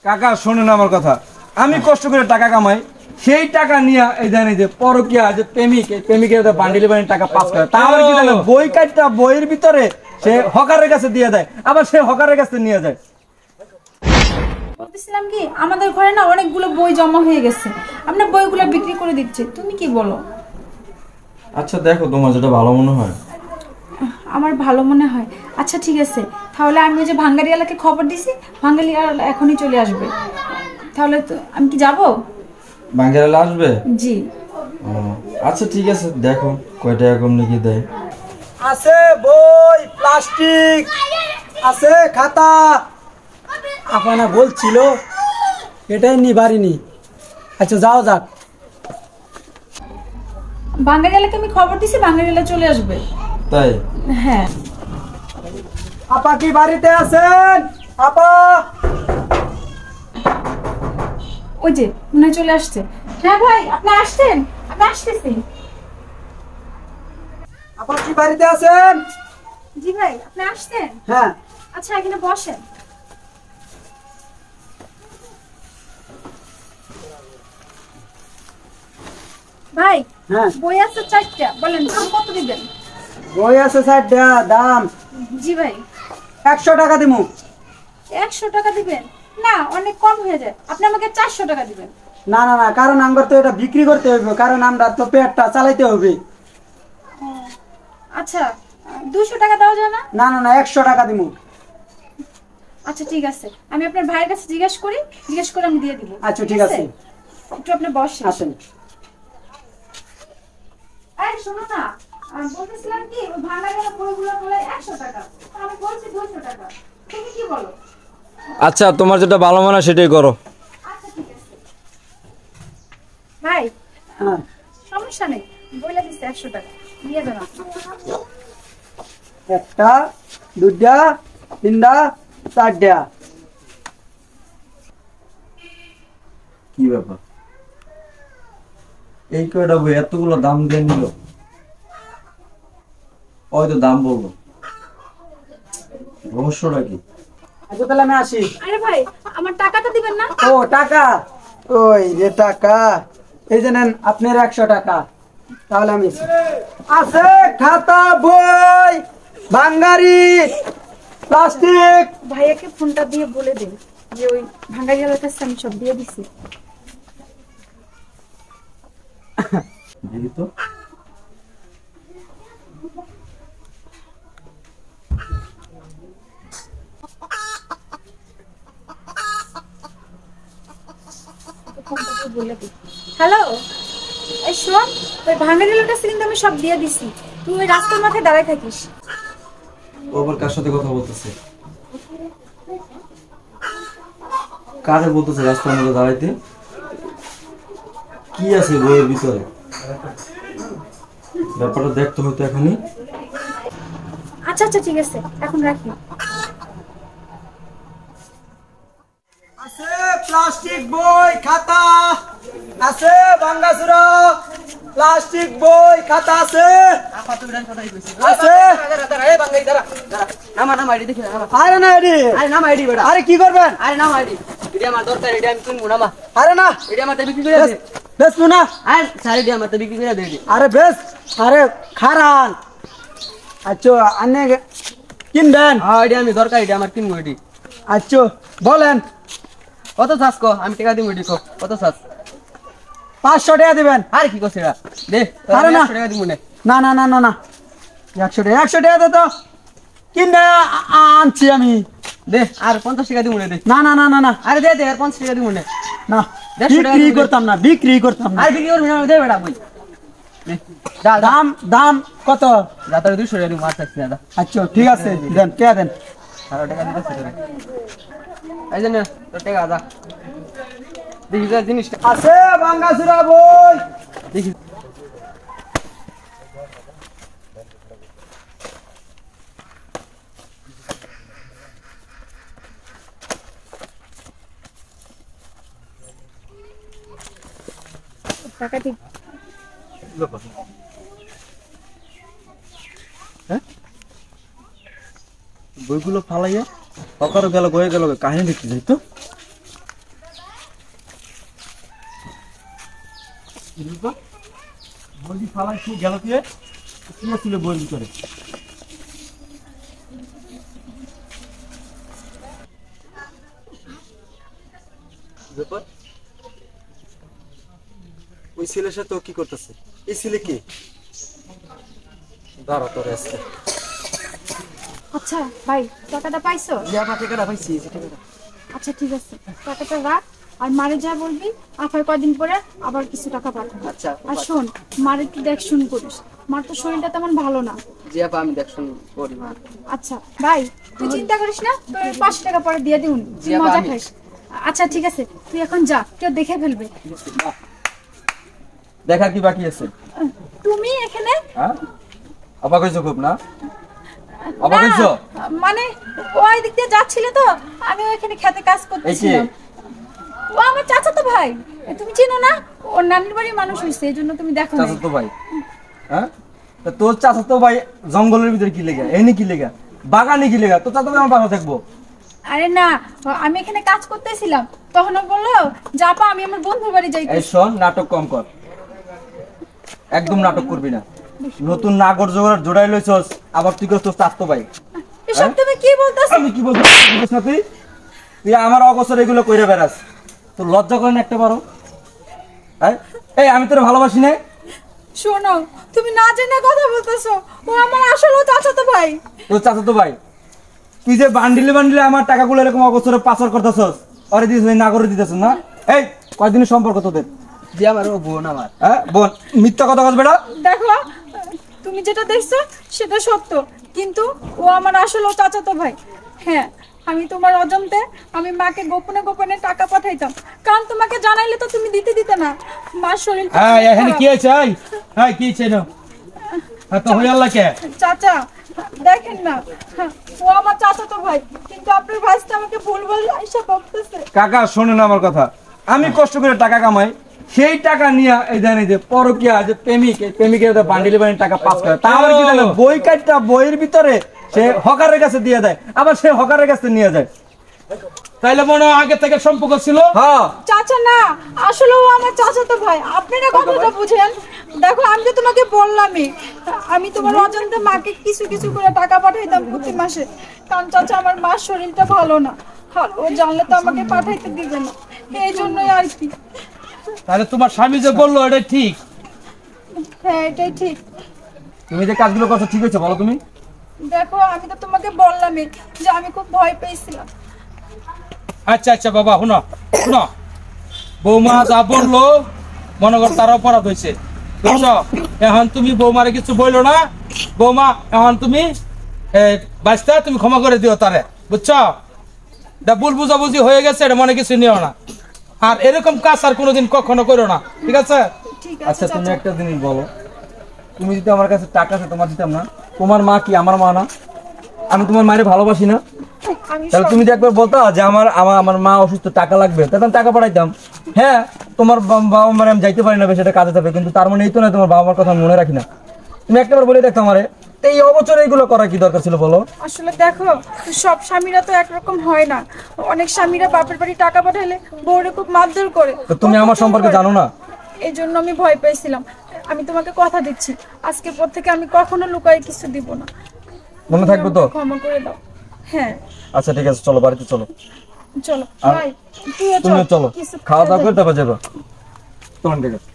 কাকা শোনেন আমার কথা, আমি কষ্ট করে টাকা কামাই, সেই টাকা নিয়ে এই জানি যে পরকিয়া যে প্রেমিকের বান্ডিলে বান্ডিল টাকা পাস করে, তাহলে কি জানেন বই কাটটা বইয়ের ভিতরে সে হকারের কাছে দিয়ে দেয়, আবার সে হকারের কাছে নিয়ে যায়। বলতেছিলাম কি, আমাদের ঘরে না অনেকগুলো বই জমা হয়ে গেছে, আমরা বইগুলো বিক্রি করে দিচ্ছি, তুমি কি বলো? আচ্ছা দেখো তোমার যেটা ভালো মনে হয়। আমার ভালো মনে হয়। আচ্ছা ঠিক আছে, তাহলে আমি ওই যে ভাঙ্গারিয়ালাকে খবর দিছি, ভাঙ্গারিয়ালা এখনই চলে আসবে, তাহলে তো আমি কি যাব? ভাঙ্গারিয়ালা আসবে? জি। আচ্ছা ঠিক আছে, দেখো কয় টাকা কম নাকি দেয়। আছে বই, প্লাস্টিক আছে, খাতা আপনারা বলছিল, এটাই নিবারিনি। আচ্ছা যাও যাক। ভাঙ্গারিয়ালাকে আমি খবর দিছি, ভাঙ্গারিয়ালা চলে আসবে। তাই? হ্যাঁ। আপা কি বাড়িতে আছেন? আপা ওই যে মনে হয় চলে আসছে। হ্যাঁ ভাই, আপনি আসছেন? আমি আসতেছি। আপা কি বাড়িতে আছেন? জি ভাই, আপনি আসছেন? হ্যাঁ। আচ্ছা এখানে বসেন। ভাই হ্যাঁ বই আছে 4টা, বলেন দাম কত দিবেন? বই আছে 60টা, দাম জি ভাই। 100 টাকা দিমু। 100 টাকা দিবেন? না, অনেক কম হয়ে যায়, আপনি আমাকে 400 টাকা দিবেন। না না না, কারণ আমরা তো এটা বিক্রি করতে হবে, কারণ আমরা তো পেটটা চালাইতে হবে। আচ্ছা 200 টাকা দেওয়া যায় না? না না না, 100 টাকা দিমু। আচ্ছা ঠিক আছে, আমি আপনার ভাইয়ের কাছে জিজ্ঞেস করে আমি দিয়ে দিব। আচ্ছা ঠিক আছে, একটু আপনি বসেন। আসেন। এই শোনো না, বলতেছিলাম কি, ওই ভাঙাগেলা বইগুলো বলে 100 টাকা, আমি বলছি 200 টাকা, তুমি কি বলো? আচ্ছা তোমার যেটা ভালো মনে হয় সেটাই করো। আচ্ছা ঠিক আছে ভাই। হ্যাঁ সমস্যা নেই, বইলা দিচ্ছে 100 টাকা, দিয়ে দেন আপনি। একটা, দুইটা, তিনটা, 4টা। কি ব্যাপার, এই কয়টা বই এতগুলো দাম দিয়ে নিল? হয়তো দাম বলবো, রহস্যটা কি? আচ্ছা তাহলে আমি আসি। আরে ভাই, আমার টাকাটা দিবেন না? ও টাকা, ওই যে টাকা, এই যে নেন আপনার 100 টাকা। তাহলে আমি আছে খাতা, বই, ভাঙ্গারি, প্লাস্টিক। ভাইয়াকে ফোনটা দিয়ে বলে দিন যে ওই ভাঙ্গারিয়ালার কাছে আমি সব দিয়ে দিছি। দেখি তো। হ্যালো, এই শোন, ওই ভাঙ্গারিয়ালার কাছে কিন্তু আমি সব দিয়ে দিছি, তুই ওই রাস্তার মাথায় দাঁড়ায় থাকিস। ও আবার কার সাথে কথা বলতেছে? কারে বলতেছে রাস্তার মধ্যে দাঁড়াইতে? কি আছে বইয়ের ভিতরে? ব্যাপারটা দেখতে হইতো এখনই। আচ্ছা আচ্ছা ঠিক আছে, এখন রাখি। আছে প্লাস্টিক, বই, খাতা আছে, ভাঙ্গাচুরা প্লাস্টিক, বই, খাতা আছে। আছে আরে না এডি, আরে কি করবেন? আরে না বেশ না, আরে বেশ, আরে খারান। আচ্ছা আনে কিনবেন? আমি দরকার, এটা আমার কিনবো। এটি আচ্ছা বলেন কত চাষ কো, আমি টাকা দিব। এটি কত চাষ? 500 টাকা দিবেন। আরে কি করছে দে, আরে না টাকা দিব না। না না না না না, 100 টাকা, 100 টাকা দে তো, কিনে আনছি আমি। দে আর 50 টাকা দিব না। দে না না না না না, আরে দে দে আর 50 টাকা দিব না। না 150 টাকা বিক্রি করতাম না, বিক্রি করতাম না। আর বিক্রি করবি না, দে বেটা বই। দাম দাম কত? যাতারে 200 টাকা দিব, মাছ চাচ্ছি না। আচ্ছা ঠিক আছে, দেন কে দেন। 18 টাকা দিতেছে তোরে। এই যে না তোর টাকা দা, দেখি যা জিনিসটা আছে ভাঙ্গাচুরা বই। দেখি। টাকা ঠিক বইগুলো ফালাইয়া সকারও গেল গয়ে গেল, কাহিনী দেখতে যাই তো। বই ফালাই কি গেল কি ছিল বইয়ের ভিতরে? ওই ছেলের সাথে কি করতেছে? এই ছেলে কি? দাঁড়া তোর আজকে। আচ্ছা ভাই, টাকাটা পাইছো? টাকাটা পাইছি। আচ্ছা ঠিক আছে, টাকাটা রাখ। আর মারে যা বলবি আফার কদিন পরে আবার কিছু টাকা পাঠাবো। আচ্ছা। আর শোন, মার একটু দেখশুন করিস, মার তো শরীরটা তেমন ভালো না। জি আপা, আমি দেখুন করি মা। আচ্ছা ভাই, তুই চিন্তা করিস না, তোর 500 টাকা পরে দিয়ে দিউন, তুই মজা খাইস। আচ্ছা ঠিক আছে, তুই এখন যা, কেউ দেখে ফেলবে। দেখার কি বাকি আছে? তুমি এখানে? হ্যাঁ, অবাক হইছো খুব না? অবাক হইছো? মানে ওই দিক দিয়ে যাচ্ছিল তো, আমি ওইখানে খেতে কাজ করতেছিলাম। ও আমার চাচাতো ভাই, তুমি চিনো না? ওর নানির বাড়ির মানুষ হইছে, এইজন্য তুমি দেখো না। চাচাতো ভাই? হ্যাঁ, তা তোর চাচাতো ভাই জঙ্গলের ভিতরে কি লেগা? এনে কি লেগা? বাগানে কি লেগা? তোর চাচাতো ভাই আমার বাসা থাকবো? আরে না, আমি এখানে কাজ করতেছিলাম, তখন ও বললো যাপা আমি আমার বন্ধুর বাড়ি যাই। এই শোন, নাটক কম কর, একদম নাটক করবি না। নতুন নাগর জোড়াই লইছস, আবার তুই তোর চাচাতো ভাই। এসব তুমি কি বলতেছ? আমি কি বলছিস না? তুই আমার অগোচর এগুলো কইরা বেড়াস, তোর লজ্জা করে না একটা বারো? এই আমি তোর ভালোবাসি না? শোনো, তুমি না জেনে কথা বলতেছো, ও আমার আসলে চাচাতো ভাই। তোর চাচাতো ভাই? তুই যে বান্ডিলে বান্ডিলে আমার টাকাগুলো এরকম অগোচরে পাচার করতেছস, আরে দিস নাগরে দিতেছ না? এই কয়দিনের সম্পর্ক তোদের? জি আমার ও বোন আমার। হ্যাঁ বোন? মিথ্যা কথা বলবে না। দেখো, তুমি যেটা দেখছো সেটা সত্য, কিন্তু ও আমার আসলে চাচাতো ভাই। হ্যাঁ, আমি তোমার অজান্তে আমি মাকে গোপনে গোপনে টাকা পাঠাইতাম, কারণ তোমাকে জানাইলে তো তুমি দিতে না। মার শরীর এখানে কি হয়েছে? কি হয়েছে না? তো হয়ে আল্লাহ কে? চাচা দেখেন না, ও আমার চাচাতো ভাই, কিন্তু আপনার ভাইটা আমাকে ভুল বলে আইসা বকতেছে। কাকা শোনেন আমার কথা, আমি কষ্ট করে টাকা কামাই, সেই টাকা নিয়ে এই জানি যে পরকিয়া যে প্রেমিকের বান্ডিলে বান্ডিলে টাকা পাস করে, তাহলে কি জানে বই কাটটা বইয়ের ভিতরে সে হকারের কাছে দিয়ে দেয়, আবার সে হকারের কাছে নিয়ে যায়। তাইলে মনে হয় আগে থেকে সম্পর্ক ছিল? হ্যাঁ চাচা না, আসলে ও আমার চাচাতো ভাই, আপনারা কথাটা বুঝেন। দেখো, আমি তো তোমাকে বললামই, আমি তোমার অজান্তে মাকে কিছু কিছু করে টাকা পাঠাইতাম প্রতি মাসে, কারণ চাচা আমার মার শরীরটা ভালো না, আর ও জানলে তো আমাকে পাঠাইতে দিবে না, এই জন্যই আর কি। তাহলে তোমার স্বামী যে বললো এটা ঠিক? হ্যাঁ, এটাই ঠিক। তুমি যে কাজগুলো করছো ঠিক হয়েছে বলো তুমি? দেখো, আমি তো তোমাকে বললামই যে আমি খুব ভয় পেয়েছিলাম। আচ্ছা বাবা, শুনো শুনো, বৌমা যা বললো মনে কর তার অপরাধ হয়েছে, বুঝছো? এখন তুমি বৌমারে কিছু বললো না, বৌমা এখন তুমি বাঁচতে তুমি ক্ষমা করে দিও তারে, বুঝছো? ভুল বুঝাবুঝি হয়ে গেছে, এটা মনে কিছু নিও না, আর এরকম কাজ আর কোনোদিন কখনো করো না, ঠিক আছে? ঠিক আছে আচ্ছা তুমি চাচা। একটা জিনিস বলো, তুমি যদি আমার কাছে টাকা আছে তোমার দিতাম না? তোমার মা কি আমার মা না? আমি তোমার মায়ের ভালোবাসি না? আমি তাহলে তুমি একবার বলতো যে আমার মা অসুস্থ, টাকা লাগবে, তাহলে টাকা পাঠাইতাম। হ্যাঁ, তোমার বাবা মার আমি যাইতে পারি না, সেটা কাজে যাবে, কিন্তু তার মানে এই তো না তোমার বাবা মার কথা মনে রাখি না। তুমি একটাবার বলে দেখতো আমারে, এই অবচরে এইগুলো করা কি দরকার ছিল বলো? আসলে দেখো, সব স্বামীরা তো একরকম হয় না, অনেক স্বামীরা বাপের বাড়ি টাকা পাঠাইলে বউরে খুব মারধর করে। তো তুমি আমার সম্পর্কে জানো না? এই জন্য আমি ভয় পেয়েছিলাম। আমি তোমাকে কথা দিচ্ছি, আজকের পর থেকে আমি কখনো লুকাই কিছু দিব না। মনে থাকবে তো? ক্ষমা করে দাও। হ্যাঁ আচ্ছা ঠিক আছে, চলো বাড়িতে চলো। চলো আর ভাই, তুইও তুমিও চলো, কিছু খাওয়া দাওয়া খেয়ে করে তারপর যাবো। তোমার ঠিক আছে।